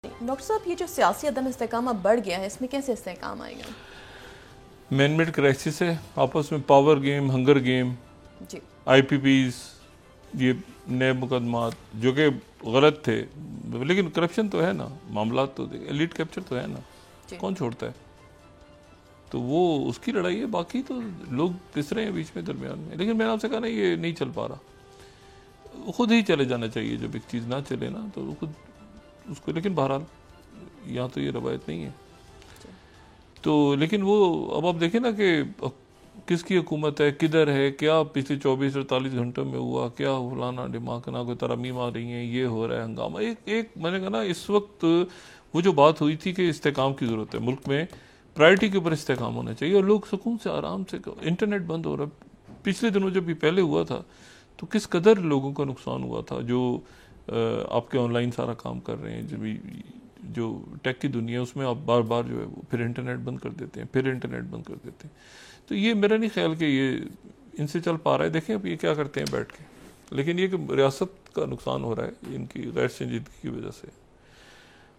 Doctor साहब, ये जो सियासी अदम इस्तेकाम बढ़ गया है, इसमें कैसे इस्तेकाम आएगा? मैन मेड क्राइसिस है, आपस में पावर गेम, हंगर गेम, जी आईपीपीज, ये नए मुकदमात जो कि गलत थे, लेकिन करप्शन तो है ना, मामला तो एलिट कैप्चर तो है ना, जी कौन छोड़ता है? तो वो उसकी लड़ाई है, बाकी तो लोग पिस रहे हैं बीच में, दरमियान में। लेकिन मैंने आपसे कहा ना, ये नहीं चल पा रहा, खुद ही चले जाना चाहिए। जब एक चीज़ ना चले ना तो खुद उसको, लेकिन बहरहाल यहाँ तो ये रवायत नहीं है। तो लेकिन वो अब आप देखें ना कि किसकी हुकूमत है, किधर है, क्या पिछले 24-48 घंटों में हुआ, क्या फलाना दिमाग ना, कोई तरमीम आ रही है, ये हो रहा है हंगामा। एक एक मैंने कहा ना, इस वक्त वो जो बात हुई थी कि इस्तेकाम की ज़रूरत है मुल्क में, प्रायोरिटी के ऊपर इस्तेकाम होना चाहिए और लोग सुकून से आराम से। इंटरनेट बंद हो रहा है। पिछले दिनों जब ये पहले हुआ था तो किस कदर लोगों का नुकसान हुआ था, जो आपके ऑनलाइन सारा काम कर रहे हैं, जो टेक की दुनिया, उसमें आप बार बार जो है वो फिर इंटरनेट बंद कर देते हैं, फिर इंटरनेट बंद कर देते हैं। तो ये मेरा नहीं ख्याल कि ये इनसे चल पा रहा है। देखें अब ये क्या करते हैं बैठ के। लेकिन ये कि रियासत का नुकसान हो रहा है इनकी गैर संजीदगी की वजह से,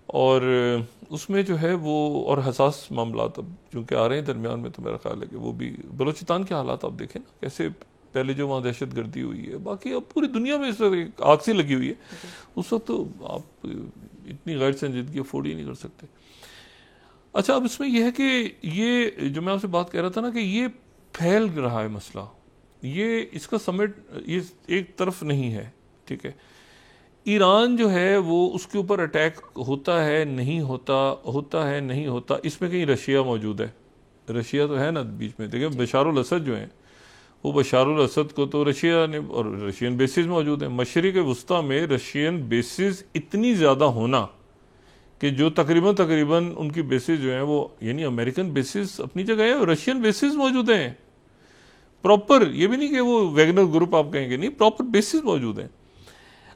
और उसमें जो है वो और हसास मामला अब चूँकि आ रहे हैं दरमियान में, तो मेरा ख्याल है कि वो भी बलोचिस्तान के हालात आप देखें ना, कैसे पहले जो वहाँ दहशत गर्दी हुई है, बाकी अब पूरी दुनिया में इस वक्त आग सी लगी हुई है। उस वक्त तो आप इतनी गैर संजीदगी अफोर्ड ही नहीं कर सकते। अच्छा, अब इसमें यह है कि ये जो मैं आपसे बात कह रहा था ना, कि ये फैल रहा है मसला, ये इसका समेट ये एक तरफ नहीं है, ठीक है। ईरान जो है वो उसके ऊपर अटैक होता है नहीं होता, होता है नहीं होता, इसमें कहीं रशिया मौजूद है। रशिया तो है ना बीच में। देखिए बशारुल असद जो हैं, वो बशारुल असद को तो रशिया ने, और रशियन बेसिस मौजूद हैं मशरिक वस्ता में। रशियन बेसिस इतनी ज़्यादा होना कि जो तकरीबन उनकी बेसिस जो हैं वो, यानी अमेरिकन बेसिस अपनी जगह है, रशियन बेसिस मौजूद हैं प्रॉपर। ये भी नहीं कि वो वैगनर ग्रुप आप कहेंगे, नहीं, प्रॉपर बेसिस मौजूद हैं।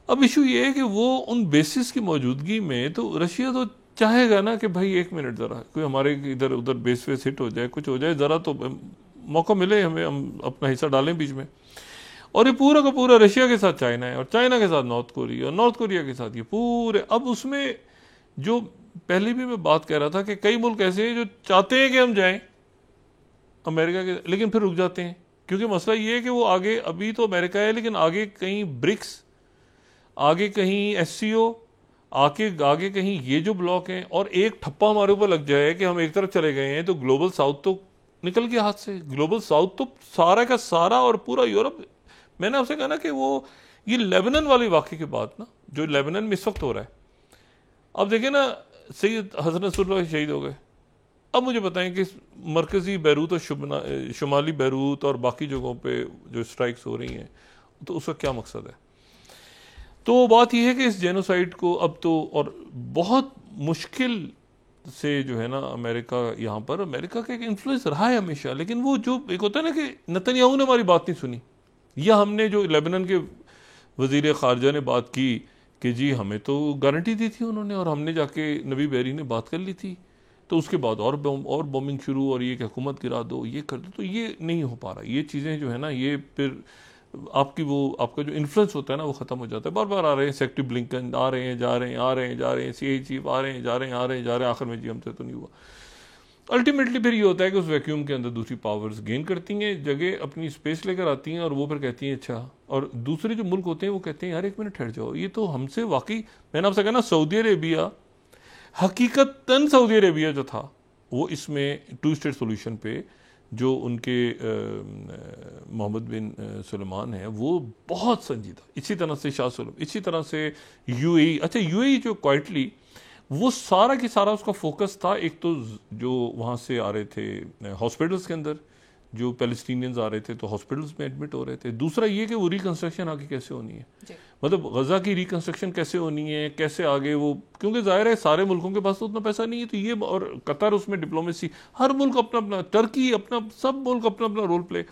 अब इशू ये है कि वो उन बेसिस की मौजूदगी में तो रशिया तो चाहेगा ना कि भाई एक मिनट, ज़रा कोई हमारे इधर उधर बेस वेस हिट हो जाए, कुछ हो जाए, ज़रा तो मौका मिले हमें, हम अपना हिस्सा डालें बीच में। और ये पूरा का पूरा रशिया के साथ चाइना है, और चाइना के साथ नॉर्थ कोरिया, और नॉर्थ कोरिया के साथ ये पूरे। अब उसमें जो पहले भी मैं बात कह रहा था कि कई मुल्क ऐसे हैं जो चाहते हैं कि हम जाएं अमेरिका के, लेकिन फिर रुक जाते हैं, क्योंकि मसला ये है कि वो आगे, अभी तो अमेरिका है लेकिन आगे कहीं ब्रिक्स, आगे कहीं एससीओ, आगे कहीं ये जो ब्लॉक हैं, और एक ठप्पा हमारे ऊपर लग जाए कि हम एक तरफ चले गए हैं तो ग्लोबल साउथ तो निकल गया हाथ से। ग्लोबल साउथ तो सारा का सारा और पूरा यूरोप। मैंने आपसे कहा ना कि वो ये लेबनान वाली वाक़े के बाद ना, जो लेबनान में इस वक्त हो रहा है, अब देखिए ना, सैयद हसन नसरुल्लाह शहीद हो गए। अब मुझे बताएं कि मरकज़ी बैरूत और शुमाली बैरूत और बाकी जगहों पे जो स्ट्राइक्स हो रही हैं, तो उसका क्या मकसद है? तो बात यह है कि इस जेनोसाइड को अब तो, और बहुत मुश्किल से जो है ना, अमेरिका यहाँ पर, अमेरिका का एक इन्फ्लुएंस रहा है हमेशा, लेकिन वो जो एक होता है ना कि नेतन्याहू ने हमारी बात नहीं सुनी, या हमने जो लेबनान के वजीर ख़ारजा ने बात की कि जी हमें तो गारंटी दी थी उन्होंने, और हमने जाके नबी बैरी ने बात कर ली थी, तो उसके बाद और बॉम्बिंग शुरू, और ये कि हुकूमत गिरा दो, ये कर दो। तो ये नहीं हो पा रहा। ये चीज़ें जो है ना, ये फिर आपका जो इन्फ्लुएंस होता है ना, वो ख़त्म हो जाता है। बार बार आ रहे हैं सेक्रेटरी ब्लिंकन, आ रहे हैं जा रहे हैं, आ रहे हैं जा रहे हैं, सीआई चीफ आ रहे हैं जा रहे हैं, आ रहे हैं जा रहे हैं, आखिर में जी हमसे तो नहीं हुआ। अल्टीमेटली फिर ये होता है कि उस वैक्यूम के अंदर दूसरी पावर्स गेन करती हैं, जगह अपनी स्पेस लेकर आती हैं, और वो फिर कहती हैं अच्छा, और दूसरे जो मुल्क होते हैं वो कहते हैं यार एक मिनट ठहर जाओ, ये तो हमसे वाकई, मैंने आपसे कहा ना, सऊदी अरेबिया, हकीकतन सऊदी अरेबिया जो था वो इसमें टू स्टेट सोल्यूशन पे, जो उनके मोहम्मद बिन सलमान है, वो बहुत संजीदा, इसी तरह से शाह सुलम, इसी तरह से यूएई। अच्छा, यूएई जो क्वाइटली, वो सारा की सारा उसका फोकस था, एक तो जो वहाँ से आ रहे थे हॉस्पिटल्स के अंदर, जो पैलेस्टीनियंस आ रहे थे तो हॉस्पिटल्स में एडमिट हो रहे थे। दूसरा ये कि वो रिकंस्ट्रक्शन आगे कैसे होनी है, मतलब गजा की रिकंस्ट्रक्शन कैसे होनी है, कैसे आगे वो, क्योंकि जाहिर है सारे मुल्कों के पास तो उतना पैसा नहीं है, तो ये, और कतर उसमें डिप्लोमेसी, हर मुल्क अपना अपना, टर्की अपना, सब मुल्क अपना अपना रोल प्ले।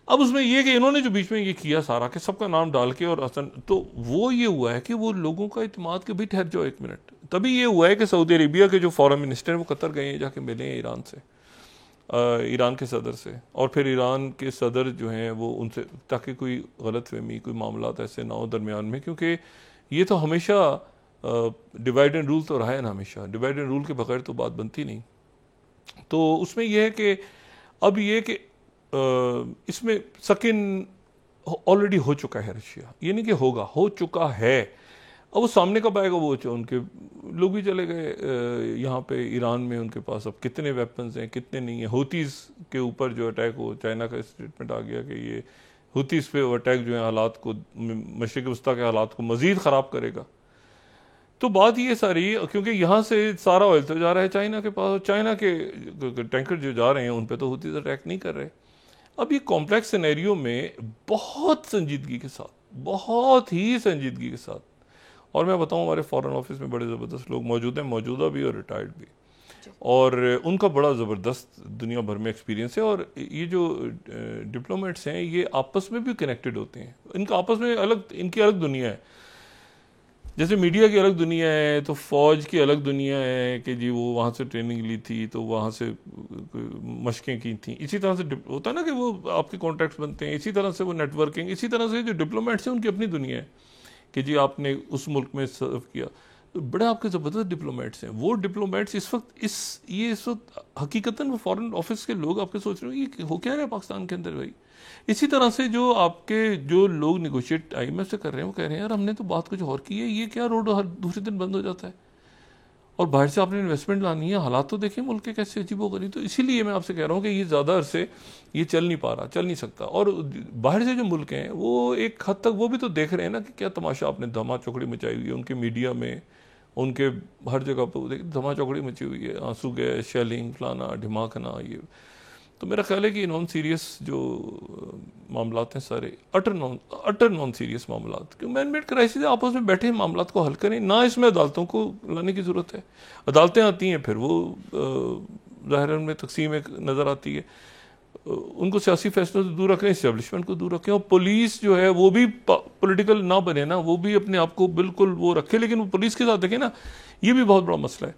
अब उसमें यह कि इन्होंने जो बीच में ये किया सारा, कि सबका नाम डाल के, और हसन, तो वो ये हुआ है कि वो लोगों का इत्मीनान के भी ठहर जाओ एक मिनट। तभी ये हुआ है कि सऊदी अरेबिया के जो फॉरेन मिनिस्टर हैं वो कतर गए हैं, जाके मिले हैं ईरान से, ईरान के सदर से, और फिर ईरान के सदर जो हैं वो उनसे, ताकि कोई गलत फहमी, कोई मामला ऐसे ना हो दरमियान में, क्योंकि ये तो हमेशा डिवाइड एंड रूल तो रहा है ना हमेशा, डिवाइड एंड रूल के बगैर तो बात बनती नहीं। तो उसमें यह है कि अब ये कि इसमें सकिन ऑलरेडी हो चुका है रशिया, ये नहीं कि होगा, हो चुका है। अब वो सामने कब आएगा, वो उनके लोग भी चले गए यहाँ पे ईरान में, उनके पास अब कितने वेपन्स हैं कितने नहीं है। हुतीस के ऊपर जो अटैक हो, चाइना का स्टेटमेंट आ गया कि ये हुतीस पे अटैक जो है हालात को, मशरिक़ वस्ता के हालात को मज़ीद ख़राब करेगा। तो बात ये सारी, क्योंकि यहाँ से सारा ऑयल तो जा रहा है चाइना के पास, चाइना के टैंकर जो जा रहे हैं उन पे तो हुतीस अटैक नहीं कर रहे। अब ये कॉम्प्लेक्स सिनेरियो में बहुत संजीदगी के साथ, बहुत ही संजीदगी के साथ, और मैं बताऊं हमारे फॉरेन ऑफिस में बड़े ज़बरदस्त लोग मौजूद हैं, मौजूदा भी और रिटायर्ड भी, और उनका बड़ा ज़बरदस्त दुनिया भर में एक्सपीरियंस है। और ये जो डिप्लोमेट्स हैं ये आपस में भी कनेक्टेड होते हैं, इनका आपस में अलग, इनकी अलग दुनिया है। जैसे मीडिया की अलग दुनिया है तो फौज की अलग दुनिया है कि जी वो वहाँ से ट्रेनिंग ली थी तो वहाँ से मशकें की थी। इसी तरह से होता है ना कि वो आपके कॉन्ट्रैक्ट्स बनते हैं, इसी तरह से वो नेटवर्किंग, इसी तरह से जो डिप्लोमेट्स हैं उनकी अपनी दुनिया है कि जी आपने उस मुल्क में सर्व किया। तो बड़े आपके ज़बरदस्त डिप्लोमेट्स हैं। वो डिप्लोमेट्स इस वक्त इस वक्त हकीकतन वो फॉरेन ऑफिस के लोग आपके सोच रहे हो ये हो क्या रहा है पाकिस्तान के अंदर भाई। इसी तरह से जो आपके जो लोग निगोशिएट IMF से कर रहे हैं वो कह रहे हैं यार हमने तो बात कुछ और की है, ये क्या रोड हर दूसरे दिन बंद हो जाता है और बाहर से आपने इन्वेस्टमेंट लानी है। हालात तो देखिए मुल्क के कैसे अजीबोगरीब। तो इसीलिए मैं आपसे कह रहा हूँ कि ये ज़्यादा अरसे ये चल नहीं पा रहा, चल नहीं सकता। और बाहर से जो मुल्क हैं वो एक हद तक वो भी तो देख रहे हैं ना कि क्या तमाशा आपने धमा चौकड़ी मचाई हुई है। उनके मीडिया में, उनके हर जगह पर धमा चौकड़ी मची हुई है, आंसू गैस, शेलिंग, फलाना ढिमाकना। ये तो मेरा ख्याल है कि नॉन सीरियस जो मामलात हैं सारे अटर नॉन सीरियस मामलात, क्योंकि मैन मेड क्राइसिस आपस में बैठे मामलात को हल करें ना, इसमें अदालतों को लाने की ज़रूरत है। अदालतें आती हैं फिर वो ज़ाहिर है उनमें तकसीम एक नज़र आती है, उनको सियासी फैसलों से दूर रखें, इस्टेब्लिशमेंट को दूर रखें। और पुलिस जो है वो भी पॉलिटिकल ना बने ना, वो भी अपने आप को बिल्कुल वो रखे। लेकिन वो पुलिस के साथ देखें ना, ये भी बहुत बड़ा मसला है।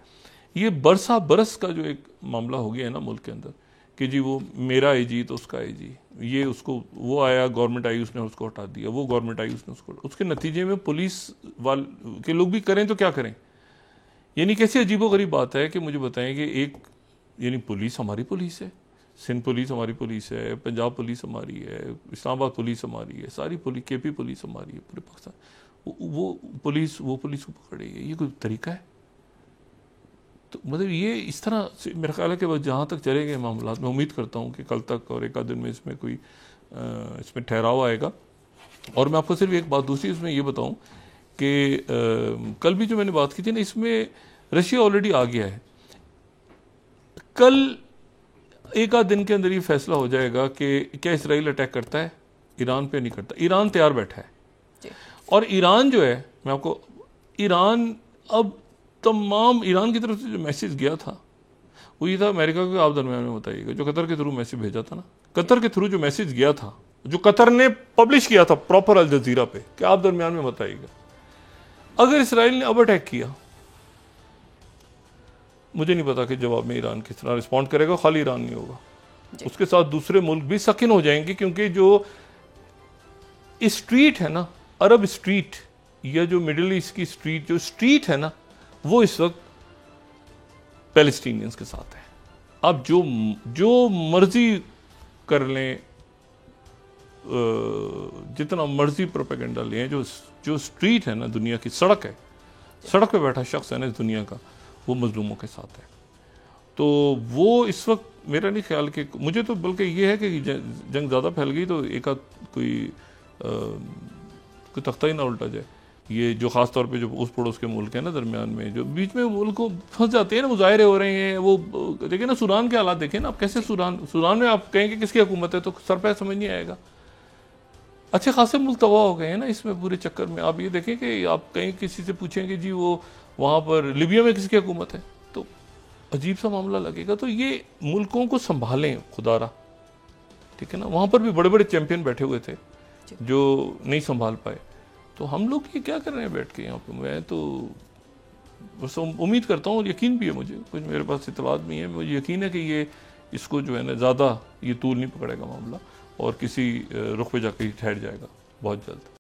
ये बरसा बरस का जो एक मामला हो गया है ना मुल्क के अंदर कि जी वो मेरा AG तो उसका AG, ये उसको वो आया गवर्नमेंट आई उसने उसको हटा दिया, वो गवर्नमेंट आई उसने उसको, उसके नतीजे में पुलिस वाले के लोग भी करें तो क्या करें। यानी कैसी अजीबोगरीब बात है कि मुझे बताएं कि एक यानी पुलिस हमारी पुलिस है, सिंध पुलिस हमारी पुलिस है, पंजाब पुलिस हमारी है, इस्लामाबाद पुलिस हमारी है, सारी पुलिस KP पुलिस हमारी है पूरे पाकिस्तान, वो पुलिस को पकड़ेगी, ये कोई तरीका है। तो मतलब ये इस तरह से मेरा ख्याल है कि बस जहाँ तक चलेंगे मामला, मैं उम्मीद करता हूँ कि कल तक और एक आध दिन में इसमें कोई इसमें ठहराव आएगा। और मैं आपको सिर्फ एक बात दूसरी इसमें ये बताऊँ कि कल भी जो मैंने बात की थी ना, इसमें रशिया ऑलरेडी आ गया है। कल एक आध दिन के अंदर ये फैसला हो जाएगा कि क्या इसराइल अटैक करता है, ईरान पे नहीं करता। ईरान तैयार बैठा है और ईरान जो है, मैं आपको ईरान अब तमाम ईरान की तरफ से जो मैसेज गया था वो ये था अमेरिका को आप दरमियान में बताइएगा, जो कतर के थ्रू मैसेज भेजा था ना, कतर के थ्रू जो मैसेज गया था, जो कतर ने पब्लिश किया था प्रॉपर अल जजीरा पे कि आप दरमियान में बताइएगा, अगर इसराइल ने अब अटैक किया, मुझे नहीं पता कि जवाब में ईरान किस तरह रिस्पॉन्ड करेगा। खाली ईरान नहीं होगा, उसके साथ दूसरे मुल्क भी सकिन हो जाएंगे, क्योंकि जो स्ट्रीट है ना, अरब स्ट्रीट या जो मिडिल ईस्ट की स्ट्रीट, जो स्ट्रीट है ना, वो इस वक्त पैलेस्टीनियंस के साथ है। आप जो मर्जी कर लें, जितना मर्जी प्रोपेगेंडा लें, जो स्ट्रीट है ना दुनिया की, सड़क है, सड़क पे बैठा शख्स है ना इस दुनिया का, वो मजलूमों के साथ है। तो वो इस वक्त मेरा नहीं ख्याल कि, मुझे तो बल्कि ये है कि जंग ज़्यादा फैल गई तो एक आध कोई तख्ता ही ना उल्टा जाए। ये जो ख़ास तौर पे जो उस पड़ोस के मुल्क हैं ना दरमियान में, जो बीच में मुल्क को फंस जाते हैं ना, मुजाहरे हो रहे हैं, वो देखिए ना सूडान के हालात देखें ना आप, कैसे सूडान में आप कहेंगे किसकी हुकूमत है तो सर पे समझ नहीं आएगा। अच्छे खासे मुल्क तबाह हो गए हैं ना इसमें पूरे चक्कर में। आप ये देखें कि आप कहीं किसी से पूछेंगे जी वो वहाँ पर लिबिया में किसकी हुकूमत है तो अजीब सा मामला लगेगा। तो ये मुल्कों को संभालें खुदारा, ठीक है ना। वहाँ पर भी बड़े बड़े चैंपियन बैठे हुए थे जो नहीं संभाल पाए। तो हम लोग ये क्या कर रहे हैं बैठ के यहाँ पे। मैं तो बस उम्मीद करता हूँ और यकीन भी है मुझे, कुछ मेरे पास इत्तलात भी है, मुझे यकीन है कि ये इसको जो है ना ज़्यादा ये तूल नहीं पकड़ेगा मामला और किसी रुख पे जाके ठहर जाएगा बहुत जल्द।